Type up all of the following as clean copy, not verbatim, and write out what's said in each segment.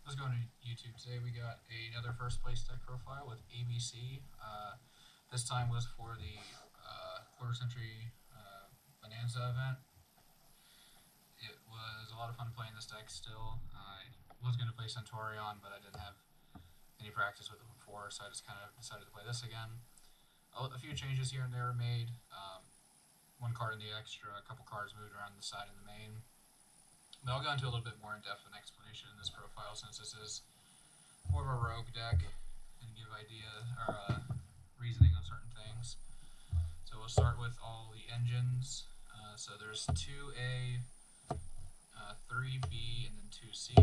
Let's go into YouTube. Today we got another first place deck profile with ABC. This time was for the quarter century Bonanza event. It was a lot of fun playing this deck still. I was going to play Centaurion, but I didn't have any practice with it before, so I just kind of decided to play this again. A few changes here and there were made. One card in the extra, a couple cards moved around the side in the main. But I'll go into a little bit more in-depth an explanation in this profile, since this is more of a rogue deck and give reasoning on certain things. So we'll start with all the engines. So there's 2A, 3B, and then 2C.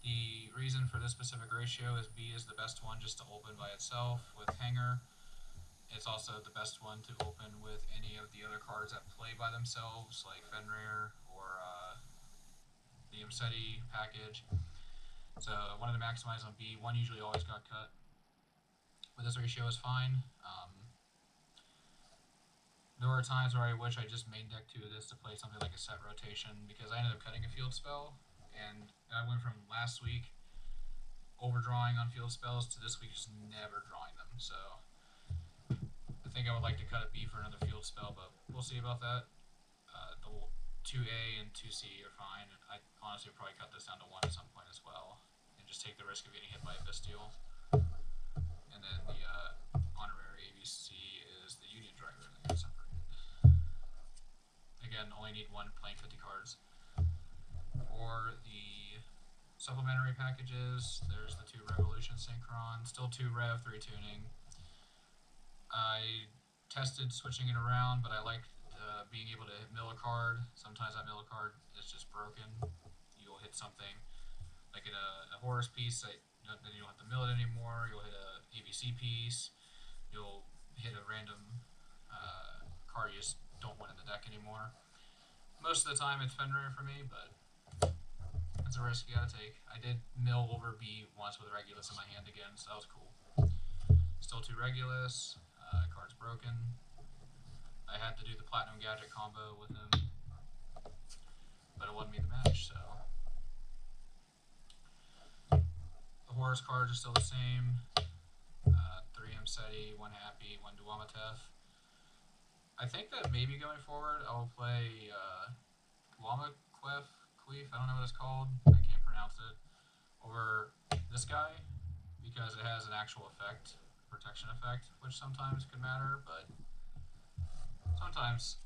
The reason for this specific ratio is B is the best one just to open by itself with Hangar. It's also the best one to open with any of the other cards that play by themselves, like Fenrir or the Imsety package. So I wanted to maximize on B. One usually always got cut, but this ratio is fine. There were times where I wish I just main deck 2 of this to play something like a set rotation, because I ended up cutting a field spell, and I went from last week overdrawing on field spells to this week just never drawing them. So I think I would like to cut a B for another field spell, but we'll see about that. The 2A and 2C are fine. I honestly would probably cut this down to 1 at some point as well, and just take the risk of getting hit by a Bestial. And then the honorary ABC is the Union Driver that gets separated. Again, only need one playing 50 cards. For the supplementary packages, there's the 2 Revolution Synchron, still 2 Rev, 3 Tuning. I tested switching it around, but I liked being able to mill a card. Sometimes that mill a card is just broken. You'll hit something like in a Horus piece, then you don't have to mill it anymore. You'll hit a ABC piece. You'll hit a random card you just don't want in the deck anymore. Most of the time it's Fenrir for me, but that's a risk you gotta take. I did mill over B once with Regulus in my hand again, so that was cool. Still 2 Regulus. Card's broken. I had to do the Platinum Gadget combo with him, but it won me the match, so. The Horus cards are still the same. 3 Imsety, 1 Hapi, 1 Duamutef. I think that maybe going forward I will play Duamutef, I don't know what it's called, I can't pronounce it, over this guy, because it has an actual effect, protection effect, which sometimes could matter, but sometimes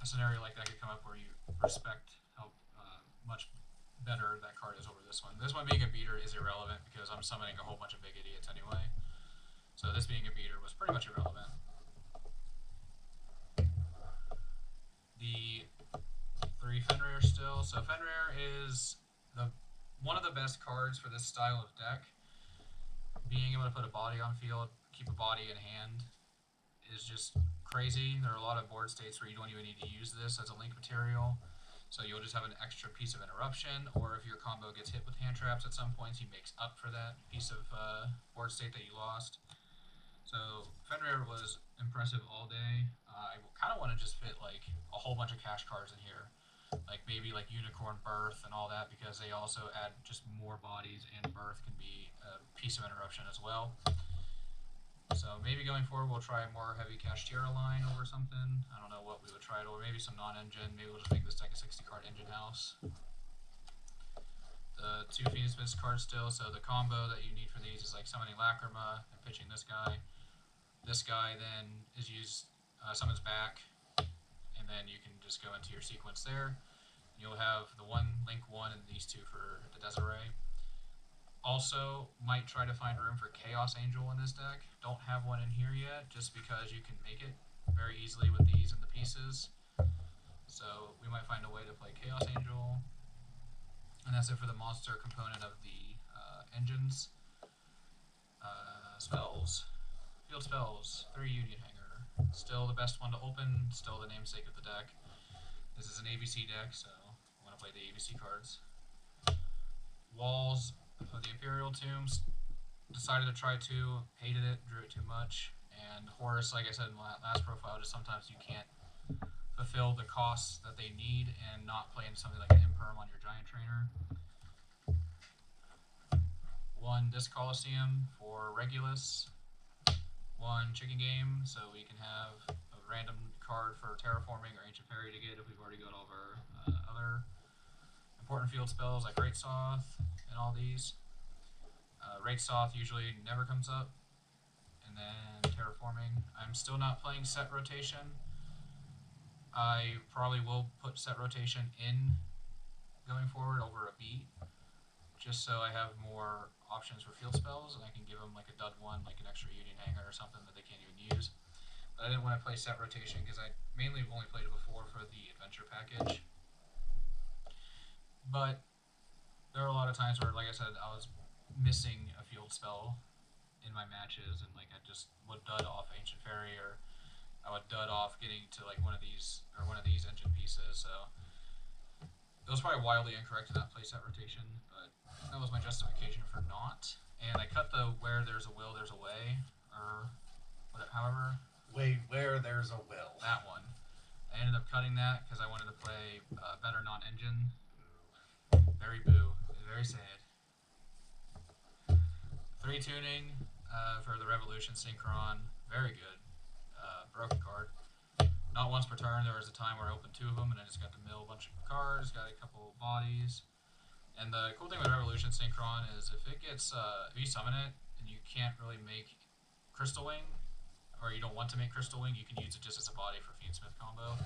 a scenario like that could come up where you respect how much better that card is over this one. This one being a beater is irrelevant because I'm summoning a whole bunch of big idiots anyway. So this being a beater was pretty much irrelevant. The 3 Fenrir still. So Fenrir is one of the best cards for this style of deck. Being able to put a body on field, keep a body in hand, is just crazy. There are a lot of board states where you don't even need to use this as a link material. So you'll just have an extra piece of interruption, or if your combo gets hit with hand traps at some points, he makes up for that piece of board state that you lost. So Fenrir was impressive all day. I kind of want to just fit like a whole bunch of cash cards in here, like maybe like Unicorn Birth and all that, because they also add just more bodies, and Birth can be a piece of interruption as well. So maybe going forward we'll try a more heavy Kashtira line over something. I don't know what we would try it over. Maybe some non-engine. Maybe we'll just make this deck a 60-card engine house. The 2 Fiendsmith cards still. So the combo that you need for these is like summoning Lacrima and pitching this guy. This guy then is used, summons back, and then you can just go into your sequence there. You'll have the 1 link 1 and these 2 for the Desirae. Also, might try to find room for Chaos Angel in this deck. Don't have one in here yet, just because you can make it very easily with these and the pieces. So we might find a way to play Chaos Angel. And that's it for the monster component of the engines. Spells. Field spells. 3 Union Hangar. Still the best one to open, still the namesake of the deck. This is an ABC deck, so I want to play the ABC cards. Walls of the Imperial tombs. Decided to try 2, hated it, drew it too much, and Horus, like I said in the last profile, just sometimes you can't fulfill the costs that they need and not play into something like an Imperm on your Giant Trainer. 1 Discolosseum for Regulus. 1 Chicken Game, so we can have a random card for Terraforming or Ancient Fairy to get if we've already got all of our other important field spells like Wraitsoth and all these. Wraitsoth usually never comes up. And then Terraforming. I'm still not playing set rotation. I probably will put set rotation in going forward over a beat, just so I have more options for field spells, and I can give them like a dud one, like an extra Union Hangar or something that they can't even use. But I didn't want to play set rotation because I mainly have only played it before for the adventure package. But there were a lot of times where, like I said, I was missing a field spell in my matches, and like I just would dud off Ancient Fairy, or I would dud off getting to like one of these engine pieces. So it was probably wildly incorrect to not play set rotation, but that was my justification for not. And I cut the where there's a will, there's a way, or whatever, however. Where there's a will. That one. I ended up cutting that because I wanted to play better non-engine. Very boo. Very sad. 3 tuning for the Revolution Synchron. Very good. Broken card. Not once per turn. There was a time where I opened 2 of them and I just got to mill a bunch of cards, got a couple bodies. And the cool thing with Revolution Synchron is if it gets, if you summon it and you can't really make Crystal Wing, or you don't want to make Crystal Wing, you can use it just as a body for Fiendsmith combo.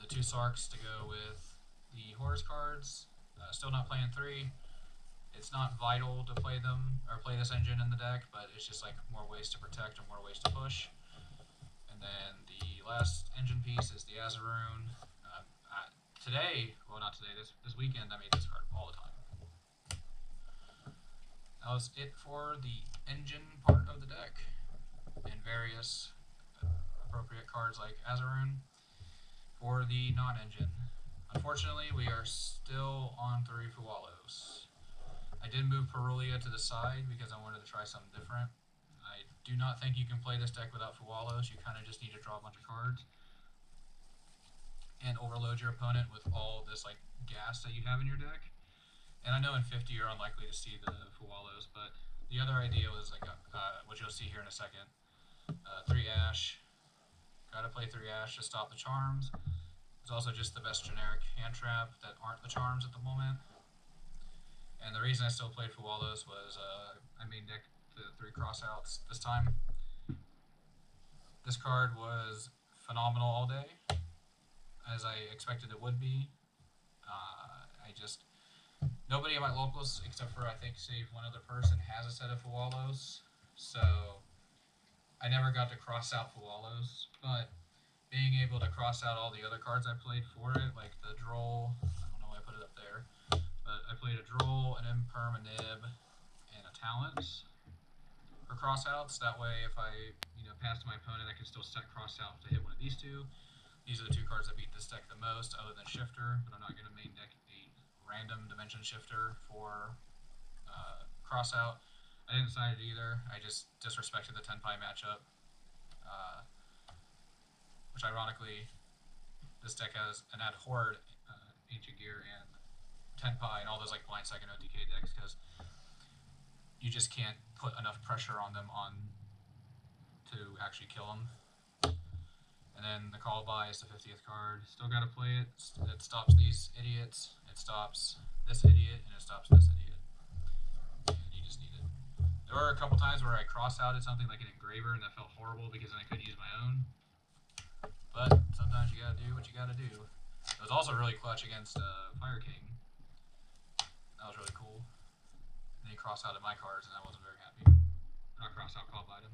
The 2 Sarks to go with the Horus cards. Still not playing 3. It's not vital to play them, or play this engine in the deck, but it's just like more ways to protect and more ways to push. And then the last engine piece is the Azurune. Today, well not today, this weekend I made this card all the time. That was it for the engine part of the deck, and various appropriate cards like Azurune. For the non-engine, unfortunately we are still on 3 Fuwalos. I did move Perulia to the side because I wanted to try something different. I do not think you can play this deck without Fuwalos. You kind of just need to draw a bunch of cards and overload your opponent with all this like gas that you have in your deck. And I know in 50 you're unlikely to see the Fuwalos, but the other idea was like what you'll see here in a second. 3 Ash. Gotta play 3 Ash to stop the charms. It's also just the best generic hand trap that aren't the charms at the moment. And the reason I still played Fuwalos was I made deck the 3 crossouts this time. This card was phenomenal all day, as I expected it would be. Nobody at my locals, except for I think save one other person, has a set of Fuwalos. So I never got to cross out Fuwalos, but being able to cross out all the other cards I played for it, like the Droll, I don't know why I put it up there, but I played a Droll, an Imperm, a Nib, and a Talent for crossouts. That way, if I pass to my opponent, I can still set crossout to hit one of these 2. These are the 2 cards that beat this deck the most, other than Shifter, but I'm not going to main deck a random Dimension Shifter for crossout. I didn't decide it either. I just disrespected the 10-pie matchup, which ironically, this deck has an ad Horde, Ancient Gear, and 10-pie, and all those like blind second OTK decks, because you just can't put enough pressure on them to actually kill them. And then the Call by is the 50th card. Still got to play it. It stops these idiots. It stops this idiot, and it stops this idiot. And you just need it. There were a couple times where I cross-outed something like an Engraver, and that felt horrible because then I couldn't use my own. But sometimes you gotta do what you gotta do. It was also really clutch against Fire King. That was really cool. And he cross-outed my cards, and I wasn't very happy. Not cross-out, Call by him.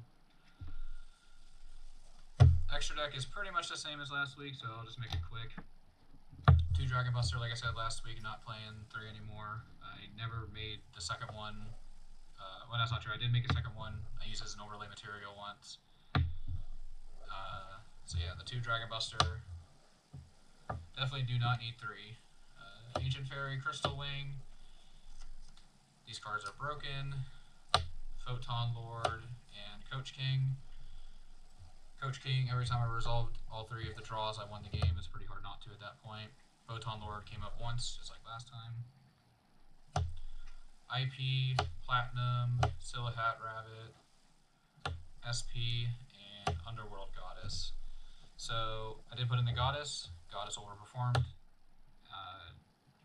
Extra deck is pretty much the same as last week, so I'll just make it quick. 2 Dragon Buster, like I said last week, not playing 3 anymore. I never made the second one. Well, that's not true. I did make a second one. I used it as an overlay material once. So yeah, the 2 Dragon Buster. Definitely do not need 3. Ancient Fairy, Crystal Wing. These cards are broken. Photon Lord and Coach King. Coach King, every time I resolved all 3 of the draws, I won the game. It's pretty hard not to at that point. Photon Lord came up once, just like last time. IP, Platinum, Silhouhatte Rabbit, SP, and Underworld Goddess. So I did put in the Goddess. Goddess overperformed.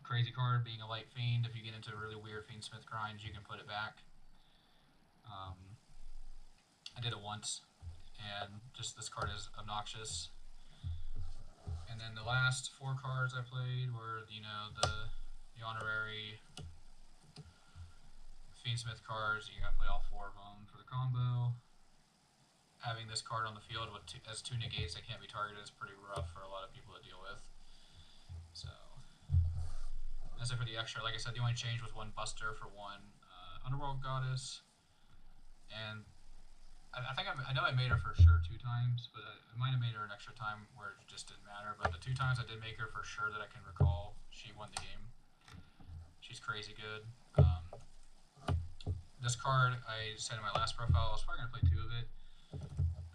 Crazy card, being a light fiend. If you get into really weird Fiendsmith grinds, you can put it back. I did it once, and just this card is obnoxious. And then the last 4 cards I played were, you know, the honorary Fiendsmith cards. You gotta play all 4 of them for the combo. Having this card on the field with as 2 negates that can't be targeted is pretty rough for a lot of people to deal with. So that's it for the extra. Like I said, the only change was 1 Buster for 1 Underworld Goddess, and I know I made her for sure 2 times, but I might have made her an extra time where it just didn't matter. But the 2 times I did make her for sure that I can recall, she won the game. She's crazy good. This card, I said in my last profile, I was probably going to play 2 of it.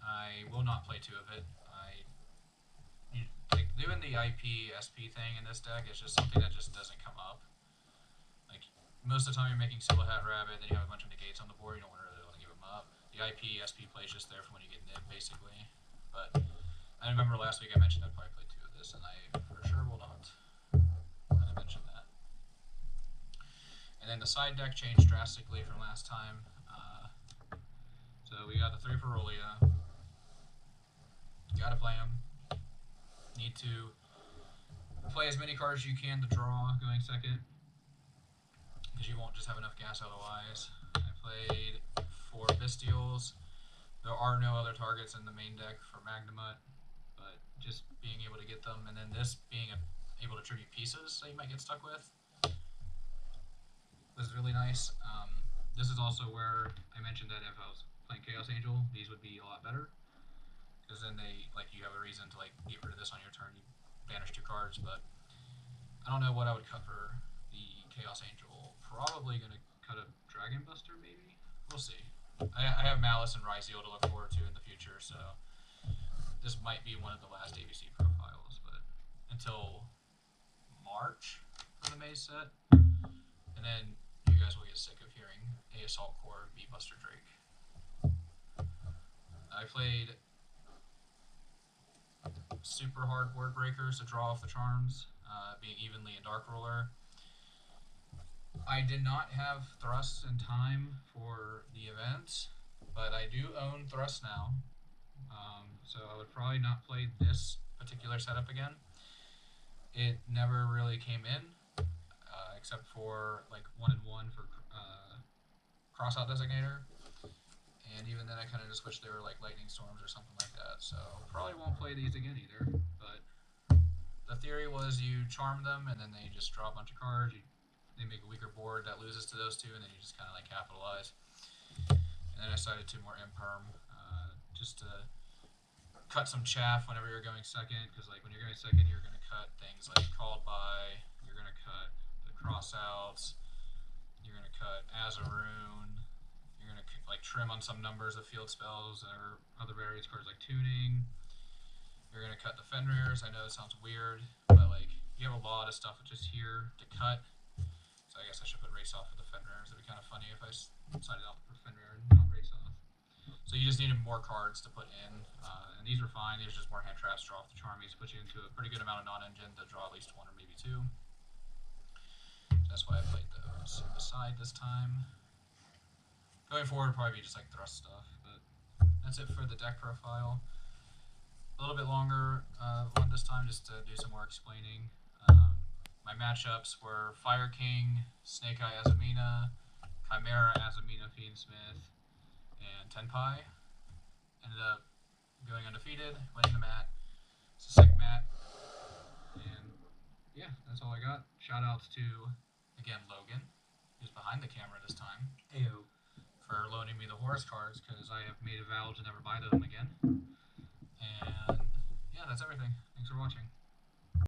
I will not play 2 of it. Like doing the IP SP thing in this deck is just something that just doesn't come up. Like most of the time you're making Silhouhatte Rabbit, then you have a bunch of negates on the board, you don't really want to give them up. The IP SP play is just there for when you get nib, basically. But I remember last week I mentioned I'd probably play 2 of this, and I for sure will not. I mentioned that. And then the side deck changed drastically from last time. So we got the 3 for Rolia. You gotta play them. Need to play as many cards as you can to draw going second, because you won't just have enough gas otherwise. I played 4 Bestials. There are no other targets in the main deck for Magnamut, but just being able to get them, and then this being able to tribute pieces that you might get stuck with was really nice. This is also where I mentioned that if I was playing Chaos Angel, these would be a lot better, because then you have a reason to get rid of this on your turn. You banish 2 cards, but I don't know what I would cut for the Chaos Angel. Probably gonna cut a Dragon Buster, maybe. We'll see. I have Malice and Rhyzeal to look forward to in the future, so this might be one of the last ABC profiles, but until March for the Maze set, and then you guys will get sick of hearing A Assault Core beat Buster Drake. I played super hard Word Breakers to draw off the charms, being evenly a Dark Ruler. I did not have Thrust in time for the event, but I do own Thrust now, so I would probably not play this particular setup again. It never really came in, except for 1-in-1 for Crossout Designator. And even then I kind of just wish they were like Lightning Storms or something like that. So probably won't play these again either. But the theory was you charm them and then they just draw a bunch of cards. They make a weaker board that loses to those 2, and then you just kind of capitalize. And then I decided 2 more Imperm, just to cut some chaff whenever you're going second. Because when you're going second, you're going to cut things like Called By. You're going to cut the Crossouts. You're going to cut Azurune. You're going to trim on some numbers of field spells or other various cards like Tuning. You're going to cut the Fenrirs. I know it sounds weird, but you have a lot of stuff just here to cut. So I guess I should put Wraitsoth for the Fenrirs. It'd be kind of funny if I decided not to put Fenrir and not Wraitsoth. So you just needed more cards to put in, and these were fine. These are just more hand traps, draw off the Charmies, put you into a pretty good amount of non-engine to draw at least 1 or maybe 2. So that's why I played those aside this time. Going forward, it'll probably be just Thrust stuff, but that's it for the deck profile. A little bit longer one this time, just to do some more explaining. My matchups were Fire King, Snake Eye Azumina, Chimera Azumina Fiendsmith, and Tenpai. Ended up going undefeated, winning the mat. It's a sick mat. And yeah, that's all I got. Shout outs to, again, Logan, who's behind the camera this time. Ew. For loaning me the Horus cards, because I have made a vow to never buy them again. And yeah, that's everything. Thanks for watching.